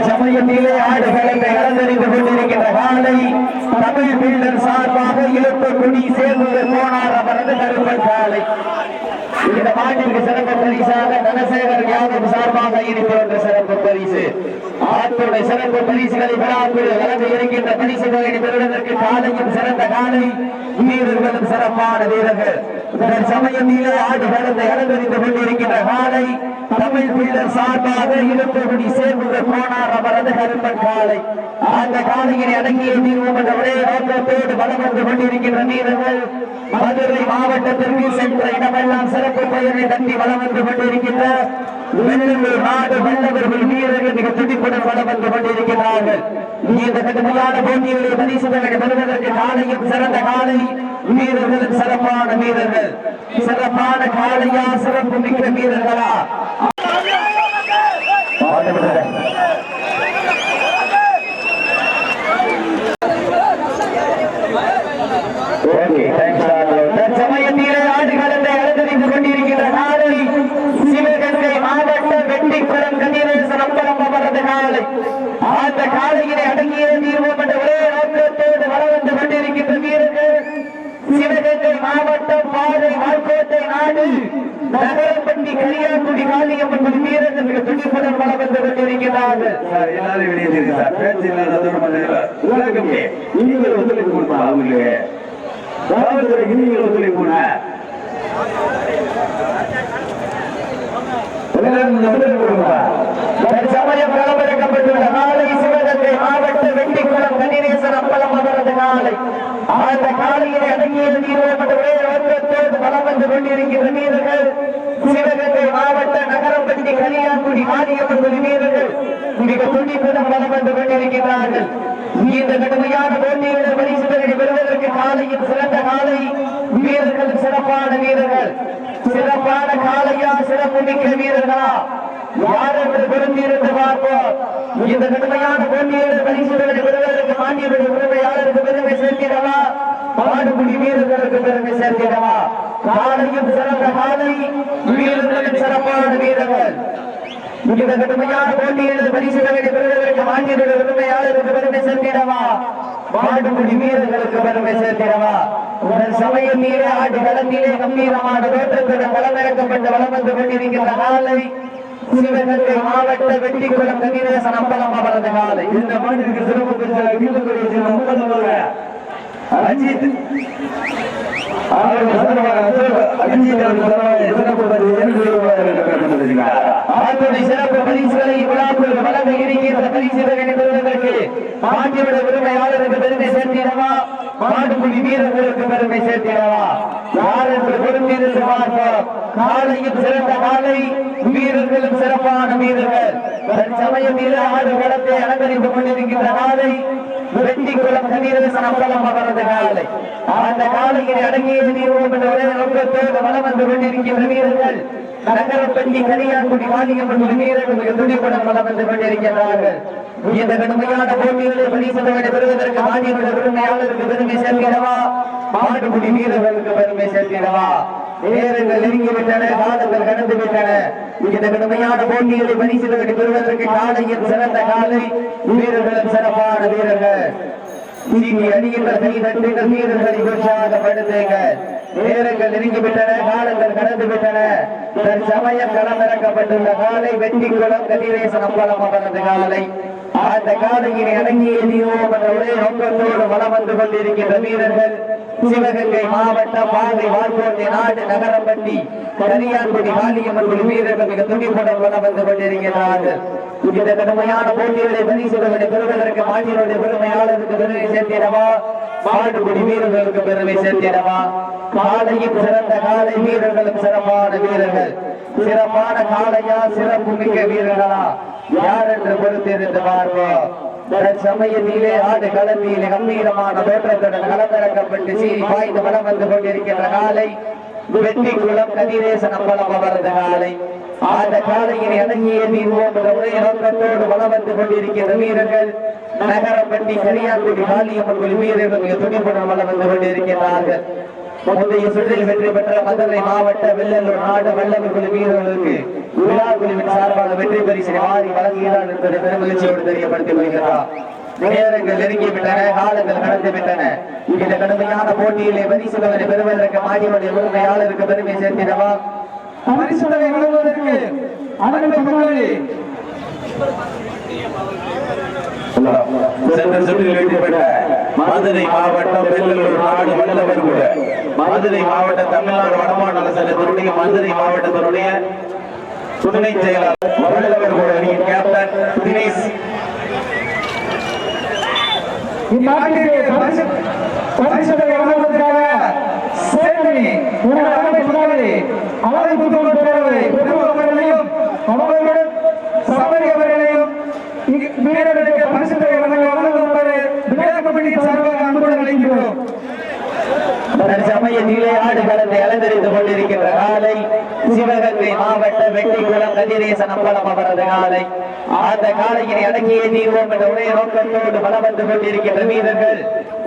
சமயத்திலே ஆடுகளை இழந்தறிந்து கொண்டிருக்கின்ற காலை தமிழ் பிள்ளர் சார்பாக இழுப்பு கொடி சேர்ந்து போனார் அவரது கருப்பன் காலை. இந்த மாட்டிற்கு சிறப்பு பரிசாக தனசேகர் யாதவ் சார்பாக இருக்கிற சிறப்பு பரிசு. ஆற்றுடைய சிறப்பு பரிசுகளை விழாக்குள் வழங்க இருக்கின்ற பரிசுகளை பெறுவதற்கு காலையும் சிறந்த காலை, வீரர்களும் சிறப்பான வீரர்கள். சமயத்திலே ஆடுகளத்தை அலங்கரித்து கொண்டிருக்கின்ற காலை தமிழ் பிள்ளர் சார்பாக இழுப்புபடி சேர்ந்து போனார் அவரது கருப்பன் காலை. அந்த காலையினை அடங்கிய தீர்வோம் என்ற ஒரே நோக்கத்தோடு வலம் வந்து கொண்டிருக்கின்ற வீரர்கள் மதுரை மாவட்டத்திற்கு சென்ற இடமெல்லாம் சிறப்பு பெயரை தட்டி வலம் வந்து கொண்டிருக்கின்ற வெள்ளூர் நாடு வல்லவர்கள் வீரர்கள் மிக துடிப்புடன் வலம் வந்து கொண்டிருக்கிறார்கள். இந்த கடுமையான போட்டிகளை பரிசுகளை பெறுவதற்கு காலையும் சிறந்த காலை, வீரர்களும் சிறப்பான வீரர்கள். சிறப்பான காலையா, சிறப்பு மிக்க வீரர்களா? சமயத்திலே ஆடுகளத்தை அலங்கரித்துக் கொண்டிருக்கின்ற காலை சிவகங்கை மாவட்ட வெட்டிக்குளம் கதிரேசன் அம்பலம் அவரது காலை. அந்த காலையினை அடங்கிய தீர்வோம் என்ற ஒரே நோக்கத்தோடு வளம் வந்து கொண்டிருக்கின்ற வீரர்கள் சிவகங்கை மாவட்டம் பாதை வால்கோட்டை நாடு நகரப்பட்டி கரியாக்குடி காளியம்மன் வீரர்கள் மிக துடிப்புடன் வளம் வந்து கொண்டிருக்கிறார்கள். எல்லாரும் வெளியேறியிருக்க சார், பேச்சு இல்லாத நீங்கள் ஒத்துழைப்பு கொடுப்பா அவங்களே நீங்கள் ஒத்துழைப்பு போன சமயம் களமிறக்கப்பட்டுள்ள நாளை சிவகங்கை மாவட்ட வெட்டிக்குளம் கதிரேசன் அம்பலம் அவரது காலை. அந்த காலையிலே அடங்கிய நீரோடு வலம் வந்து கொண்டிருக்கின்ற வீரர்கள் சிவகங்கை மாவட்ட நகரப்பட்டி கலியாக்குடி மாரியம்மன் வீரர்கள் மிக துடிப்புடன் வலம் வந்து கொண்டிருக்கிறார்கள். இந்த கடுமையான போட்டிகளை பரிசுகளை பெறுவதற்கு காலையில் சிறந்த காலை, வீரர்கள் சிறப்பான வீரர்கள். சிறப்பான காலையா, சிறப்பு மிக்க வீரர்களா? யார் என்று பெருந்திருந்து பார்ப்போம். இந்த கடுமையான போட்டிகளை பரிசுகளை பெறுவதற்கு மாநில உரிமையாளருக்கு பெருமை சேர்க்கிறவா, பாடுபடி வீரர்களுக்கு பெருமை சேர்க்கிறவா? காலையும் சிறந்த காலை, வீரர்களும் சிறப்பான வீரர்கள். இந்த கடுமையான போட்டிகளை பரிசுகளை பெறுவதற்கு மாநில உரிமையாளருக்கு பெருமை சேர்க்கிறவா, பாடுபடி வீரர்களுக்கு பெருமை சேர்க்கிறவா? உங்கள் சமயம் மீறே ஆட்டு களத்திலே கம்பீரமான தோற்றத்துடன் களமிறக்கப்பட்டு வலம் வந்து கொண்டிருக்கின்ற காலை சிவகங்கை மாவட்ட வெட்டிக்குளம் கதிரேசன் அம்பலம் அவரது காலை. இந்த மாநிலத்திற்கு சிறப்பு அஜித் சிறப்பு பரிசுகளை வழங்க இருக்கிற பரிசுகளை பெறுவதற்கு மாநில உரிமையாளருக்கு பெருமை சேர்த்திடவா, மாடுபுடி வீரர்களுக்கு பெருமை சேர்த்திடவா? யார் என்று பொருந்திருந்து பார்ப்போம். காலையும் சிறந்த காலை, வீரர்களும் சிறப்பான வீரர்கள். சமயத்தில் ஆடு களத்தை அலங்கரித்துக் கொண்டிருக்கின்ற காலை வெட்டிக்குளம் கதிரேசன் அம்பலம் அவரது காலை. அந்த காலையில் அடங்கிய நீரோடு நோக்கத்தோடு வலம் வந்து கொண்டிருக்கின்ற வீரர்கள் நகரப்பட்டி கரியாக்குடி மாரியம்மன் வீரர்கள் துடிப்புடன் வலம் வந்து கொண்டிருக்கிறார்கள். இந்த கடுமையான போட்டிகளை பரிசுகளை பெறுவதற்கு மாநில உரிமையாளருக்கு பெருமை சேர்க்கிறவா, மாடுபுடி வீரர்களுக்கு பெருமை சேர்க்கிறவா? நேரங்கள் நெருங்கிவிட்டன, காலங்கள் கடந்து விட்டன. இந்த கடுமையான போட்டிகளை பரிசுகளை பெறுவதற்கு காலையில் சிறந்த காலை, வீரர்களும் சிறப்பான வீரர்கள். அணிகின்ற கை தட்டுகள் வீரர்களை உற்சாகப்படுத்துங்க. நேரங்கள் நெருங்கிவிட்டன, காலங்கள் கடந்து விட்டன. சமயம் களமிறக்கப்பட்டுள்ள காலை வெட்டிக்குளம் கதிரேசன் அம்பலம் அவரது காலை. அந்த காலையினை அடங்கிய நீரோம் என்ற ஒரே நோக்கத்தோடு வலம் வந்து கொண்டிருக்கின்ற வீரர்கள் சிவகங்கை மாவட்டம் பாதை வால்கோட்டை நாடு நகரப்பட்டி கரியாக்குடி காளியம்மன் வீரர்கள் மிக துணிப்புடன் வலம் வந்து கொண்டிருக்கிறார்கள். இந்த கடுமையான போட்டிகளை பரிசுகளை பெறுவதற்கு மாநில பெருமையாளருக்கு பெருமை சேர்த்திடவா, மாடுபுடி வீரர்களுக்கு பெருமை சேர்த்திடவா? காலையும் சிறந்த காலை, வீரர்களும் சிறப்பான வீரர்கள். சிறப்பான காலையா, சிறப்பு மிக்க வீரர்களா? யார் என்று பொறுத்திருந்து பார்ப்போம். சமயத்திலே ஆடு களத்திலே கம்பீரமான தோற்றத்துடன் களமிறக்கப்பட்டு சீறி பாய்ந்து வலம் வந்து கொண்டிருக்கின்ற காலை வெட்டிக்குளம் கதிரேசன் அம்பலம் அவரது காலை. அந்த காலையினை அடங்கிய நீர்வோம் ஒரே நோக்கத்தோடு வலம் வந்து கொண்டிருக்கின்ற வீரர்கள் நகரப்பட்டி கரியாக்குடி காளியம்மன் வீரர்கள் மிக துணிப்புடன் வலம் வந்து கொண்டிருக்கிறார்கள். முந்தைய சுற்றில் வெற்றி பெற்ற மதுரை மாவட்ட வெள்ளலூர் நாடு வல்லவர் குழு வீரர்களுக்கு விழா குழுவின் சார்பாக வெற்றி பரிசினை வாரி வழங்குகிறார் என்பதை பெருமகிழ்ச்சியோடு தெரியப்படுத்திக் கொள்கிறார். நேரங்கள் நெருங்கிவிட்டன, காலங்கள் கடந்துவிட்டன. இந்த கடுமையான போட்டியிலே பரிசுகளை பெறுவதற்கு மாநில உரிமையாளருக்கு பெருமை சேர்த்திடவா? பரிசுகளை வழங்குவதற்கு அனைத்து மக்களே சென்ற சுற்றில் வெற்றி பெற்ற மதுரை மாவட்டம் வெள்ளலூர் நாடு வல்லவர் குழு, மதுரை மாவட்ட தமிழ்நாடு வடமாநில நலசங்கத்தினுடைய மதுரை மாவட்டத்தினுடைய துணை செயலாளர் வல்லவர் குழு அணியின் கேப்டன் தினேஷ். இந்நாட்டிலே பரிசுகளை வழங்குவதற்காக சேகரி அவர்களையும் அவர்களுடன் சபரி அவர்களையும் வீரர்களுக்கு பரிசுகளை வழங்குவதற்கு விழா கமிட்டி சார்பாக அன்புடன் அழைக்கிறோம். சமயத்திலே ஆடுகளத்தை அலங்கரித்துக் கொண்டிருக்கின்ற காலை சிவகங்கை மாவட்ட வெட்டிக்குளம் கதிரேசன் அம்பலம் அவரது காலை. அந்த காலையினை அடக்கிய தீர்வோம் என்ற உடைய நோக்கத்தோடு வலம் வந்து கொண்டிருக்கின்ற வீரர்கள்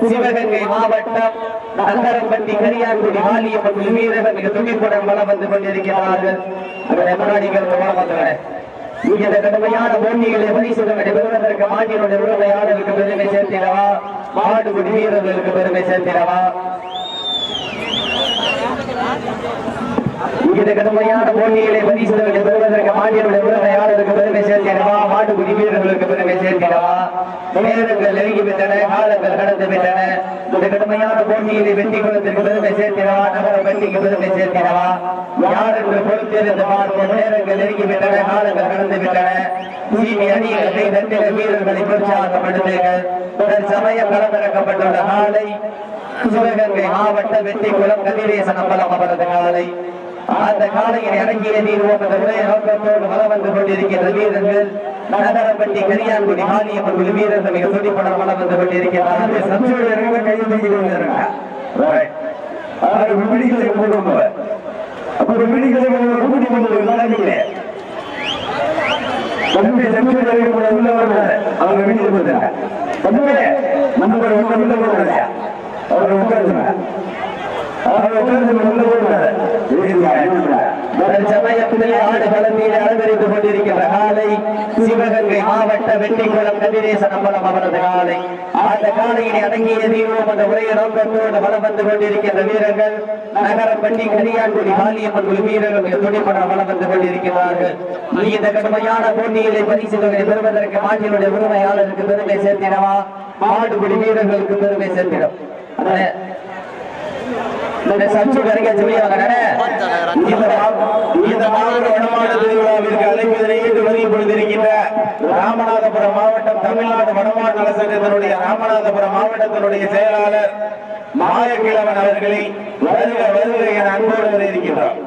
சிவகங்கை மாவட்டம் நகரம்பட்டி கரியாங்குடி வாலியம்மன் வீரர்கள் மிக துணிப்புடன் வலம் வந்து கொண்டிருக்கிறார்கள். இந்த கடுமையான போட்டிகளை பரிசுகளை பெறுவதற்கு மாட்டினுடைய உரிமையாளருக்கு பெருமை சேர்த்திடவா? மாடுபிடி வீரர்களுக்கு பெருமை சேர்த்திடவா? இந்த கடுமையான போட்டிகளை பரிசுகளை பெறுவதற்கு மாநில உரிமையாளருக்கு பெருமை சேர்த்திடவா? மாட்டுக்குடி வீரர்களுக்கு பெருமை சேர்த்திடவா? நேரங்கள் நெருங்கிவிட்டன, காலங்கள் கடந்து விட்டன. இந்த கடுமையான போட்டியிலே வெற்றி குளத்திற்கு பெருமை சேர்த்திடவா? நகர வெற்றிக்கு பெருமை சேர்த்திடவா? யார் என்று பொறுத்திருந்து பார்ப்போம். நேரங்கள் நெருங்கிவிட்டன, காலங்கள் கடந்து விட்டன. சீனி அணிகளை தட்டில வீரர்களை உற்சாகப்படுத்துங்கள். சமயம் களமிறக்கப்பட்டுள்ள நாளை சிவகங்கை மாவட்ட வெட்டிக்குளம் கதிரேசன் அம்பலம் அவரது காலை. அந்த காலையில் இறங்கிய தீர்வோம் என்ற உடைய நோக்கத்தோடு வலம் வந்து கொண்டிருக்கின்ற வீரர்கள் நகரப்பட்டி கரியாங்குடி மாலியம்மன் வீரர்கள் மிக துடிப்புடன் வலம் வந்து கொண்டிருக்கிறார்கள். அலங்கரித்துக் கொண்டிருக்கின்ற காலை சிவகங்கை மாவட்ட வெட்டிக்குளம் கதிரேசன் அம்பலம் அவரது காலை. அந்த காலையினை அடங்கிய தீர்வோம் என்ற உடைய நோக்கத்தோடு வலம் வந்து கொண்டிருக்கின்ற வீரர்கள் நகரப்பட்டி கரியாங்குடி வாலியம்மன் குழு வீரர்கள் மிக துடிப்புடன் வலம் வந்து கொண்டிருக்கிறார்கள். இந்த கடுமையான போட்டியிலே பரிசுகளை பெறுவதற்கு மாட்டினுடைய உரிமையாளருக்கு பெருமை சேர்த்திடவா? மாடுபிடி வீரர்களுக்கு பெருமை சேர்த்திடும். ராமநாதபுரம் மாவட்டம் தமிழ்நாடு வடமாநில நலசங்கத்தினுடைய ராமநாதபுரம் மாவட்டத்தினுடைய செயலாளர் மாயக்கிழவன் அவர்களை வருக வருக என அன்போடு வருகின்றார்.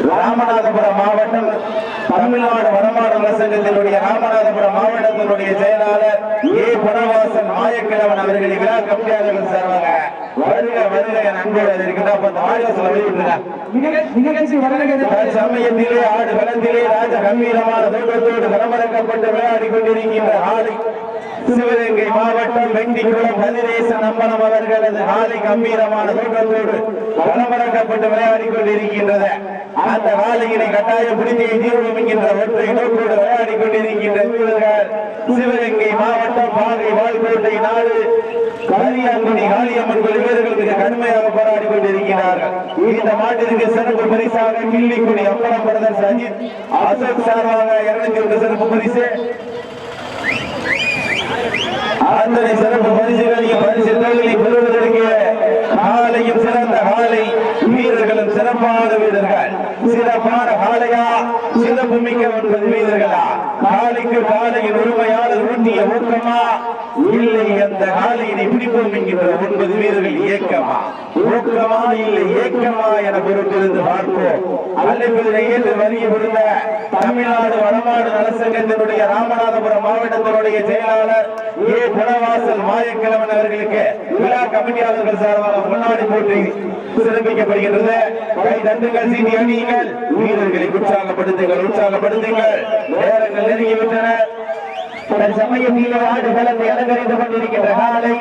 ராமநாதபுரம் மாவட்டம் தமிழ்நாடு வடமாநில நலசங்கத்தினுடைய ராமநாதபுரம் மாவட்டத்தினுடைய செயலாளர் ஏ பணவாசன் மாயக்கிழவன் அவர்களை விழா கமிட்டியாளர்கள் சார்பாக வருக வருக என அன்போடு இருக்கின்றார். சமயத்திலே ஆடு களத்திலே ராஜ கம்பீரமான தோட்டத்தோடு களமிறக்கப்பட்டு விளையாடி கொண்டிருக்கின்ற ஆலை சிவகங்கை மாவட்டம் வெண்டிக்குளம் கதிரேசன் அம்பலம் அவர்களது ஆலை கம்பீரமான தோட்டத்தோடு களமிறக்கப்பட்டு விளையாடி கொண்டிருக்கின்றது. அந்த ஆலையினை கட்டாயம் பிடித்தே தீர்வோம் என்கின்ற ஒற்றை நோக்கோடு விளையாடி கொண்டிருக்கின்ற வீரர்கள் சிவகங்கை மாவட்டம் பாகை வாழ்கோட்டை நாடு கரியாங்குடி காளியம்மன் வீரர்கள் மிக கடுமையாக போராடி கொண்டிருக்கிறார்கள். இந்த மாட்டிற்கு சிறப்பு பரிசாக கிள்ளிக்குடி அம்பலம் பிரதர்ஸ் அஜித் அசோக் சார்பாக 201 சிறப்பு பரிசு. அத்தனை சிறப்பு பரிசுகளையும் பரிசு பெறுவதற்கு காலையும் சிறந்த காலை வீரர்களும் சிறப்பான வீரர்கள். சிறப்பான காலையா சிறப்பு மிக்க 9 வீரர்களா? காலைக்கு காலையின் உரிமையாளர் ஊட்டிய ஊக்கமா? இல்லை, அந்த காலையினை பிடிப்போம் என்கின்ற 9 வீரர்கள் இயக்கமா? ஊக்கமா இல்லை ஏக்கமா என பொறுத்திருந்து பார்ப்போம். அழைப்பதிலே ஏற்று வரிய விருந்த தமிழ்நாடு வடமாடு நலசங்கத்தினுடைய ராமநாதபுரம் மாவட்டத்தினுடைய செயலாளர் ஏ குணவாசல் மாயக்கிழவன் அவர்களுக்கு விழா கமிட்டியாளர்கள் சார்பாக முன்னாடி போட்டி சிறப்பிக்கப்படுகின்றது. கை தட்டுங்கள், சீட்டி அணியுங்கள், வீரர்களை உற்சாகப்படுத்துங்கள். நேரங்கள் நெருங்கிவிட்டன, சமயம் ஆடு கலந்து அலங்கரித்துக் கொண்டிருக்கின்ற காலை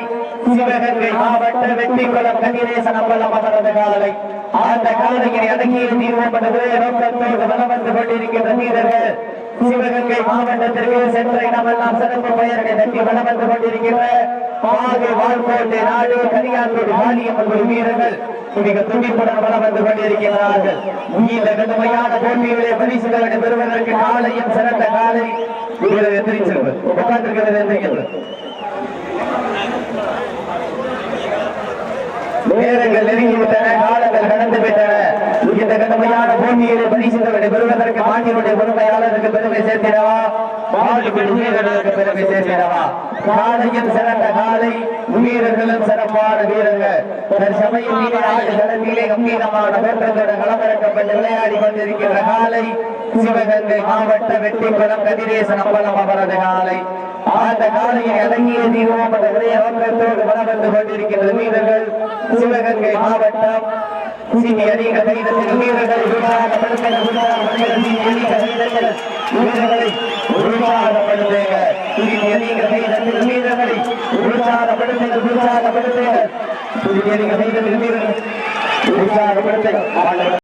சிவகங்கை மாவட்ட வெற்றிக்குளம் கதிரேசன் அம்பலம் அவரது காலை அந்த காலையை அடங்கிய தீர்வோம் நோக்கத்தோடு வலம் வந்து கொண்டிருக்கின்ற வீரர்கள் சிவகங்கை மாவட்டத்திற்கு சென்ற இடமெல்லாம் சிறப்பு பெயர்களை தட்டி வலம் வந்து கொண்டிருக்கின்ற வாழ்க்கோட்டை நாடு கனியான்குடி வாலியம்மன் வீரர்கள் மிக துடிப்புடன் வலம் வந்து கொண்டிருக்கிறார்கள். இந்த கடுமையான போட்டிகளை பரிசுகளை பெறுவதற்கு காலையும் சிறந்த காலை வீரர் எந்திரிச்சிருப்பது உட்கார்ந்திருக்கிறது எந்திரிக்கிறது. நேரங்கள் நெருங்கிவிட்டன, காலங்கள் கடந்து விட்டன. இந்த கடுமையான போட்டிகளை பரிசுகளை பெறுவதற்கு மாட்டினுடைய உரிமையாளருக்கு பெருமை சேர்த்திடவா, மாட்டுக்குடி வீரர்களுக்கு பெருமை சேர்த்திடவா. காலையும் சிறந்த காலை, வீரர்களும் சிறப்பான வீரர்கள். சமயம் களத்திலே கம்பீரமான தோற்றத்தோடு களமிறக்கப்பட்டு விளையாடி கொண்டிருக்கின்ற காலை சிவகங்கை மாவட்ட வெற்றிக்குளம் கதிரேசன் அம்பலம் அவரது காலை. அந்த காலையை அடங்கிய தீர்வோம் என்ற ஒரே நோக்கத்தோடு வலம் வந்து கொண்டிருக்கின்ற வீரர்கள் சிவகங்கை மாவட்டம் வீரர்களை உற்சாகப்படுத்துங்கள்.